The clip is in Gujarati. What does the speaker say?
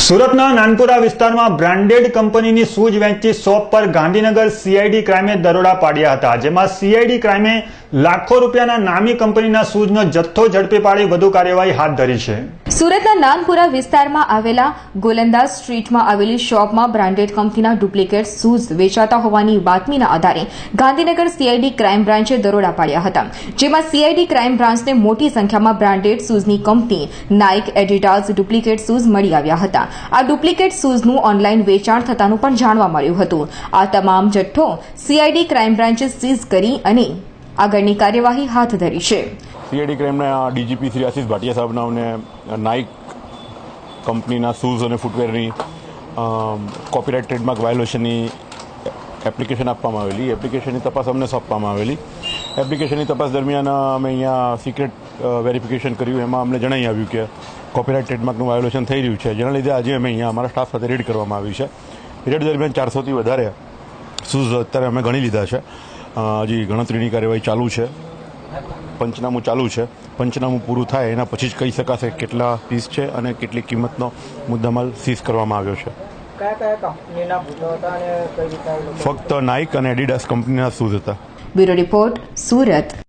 સુરતના નાનપુરા વિસ્તારમાં બ્રાન્ડેડ કંપનીની શૂઝ વેચતી શોપ પર ગાંધીનગર સીઆઈડી ક્રાઇમે દરોડા પાડ્યા હતા, જેમાં સીઆઈડી ક્રાઇમે લાખો રૂપિયાના નામી કંપનીના શૂઝનો જથ્થો ઝડપી પાડી વધુ કાર્યવાહી હાથ ધરી છે. સુરતના નાનપુરા વિસ્તારમાં આવેલા ગોલંદાજ સ્ટ્રીટમાં આવેલી શોપમાં બ્રાન્ડેડ કંપનીના ડુપ્લિકેટ શૂઝ વેચાતા હોવાની બાતમીના આધારે ગાંધીનગર સીઆઈડી ક્રાઇમ બ્રાન્ચે દરોડા પાડ્યા હતા, જેમાં સીઆઈડી ક્રાઇમ બ્રાન્ચને મોટી સંખ્યામાં બ્રાન્ડેડ શૂઝની company Nike, Adidas duplicate shoes મળી આવ્યા હતા. આ ડુપ્લિકેટ શૂઝનું ઓનલાઈન વેચાણ થતાનું પણ જાણવા મળ્યું હતું. આ તમામ જથ્થો સીઆઈડી ક્રાઇમ બ્રાન્ચે સીઝ કરી અને આગળની કાર્યવાહી હાથ ધરી છે. સીઆઈડી ક્રાઇમના ડીજીપી શ્રી આશિષ ભાટિયા સાહેબના અમને નાઇક કંપનીના શૂઝ અને ફૂટવેરની કોપીરાઇટ ટ્રેડમાર્ક વાયોલેશનની એપ્લિકેશન આપવામાં આવેલી. એપ્લિકેશનની તપાસ અમને સોંપવામાં આવેલી. એપ્લિકેશનની તપાસ દરમિયાન અમે અહીંયા સિક્રેટ વેરિફિકેશન કર્યું. એમાં અમને જણાવી આવ્યું કે કોપીરાઇટ ટ્રેડમાર્કનું વાયોલેશન થઈ રહ્યું છે, જેના લીધે આજે અમે અહીંયા અમારા સ્ટાફ સાથે રેડ કરવામાં આવી છે. રેડ દરમિયાન 400થી વધારે શૂઝ અત્યારે અમે ગણી લીધા છે. હજી ગણતરીની કાર્યવાહી ચાલુ છે, પંચનામું ચાલુ છે. પંચનામું પૂરું થાય એના પછી જ કહી શકાશે કેટલા પીસ છે અને કેટલી કિંમતનો મુદ્દામાલ સીઝ કરવામાં આવ્યો છે. ફક્ત નાઇક અને એડિડાસ કંપનીના શૂઝ હતા. Bureau report, Surat.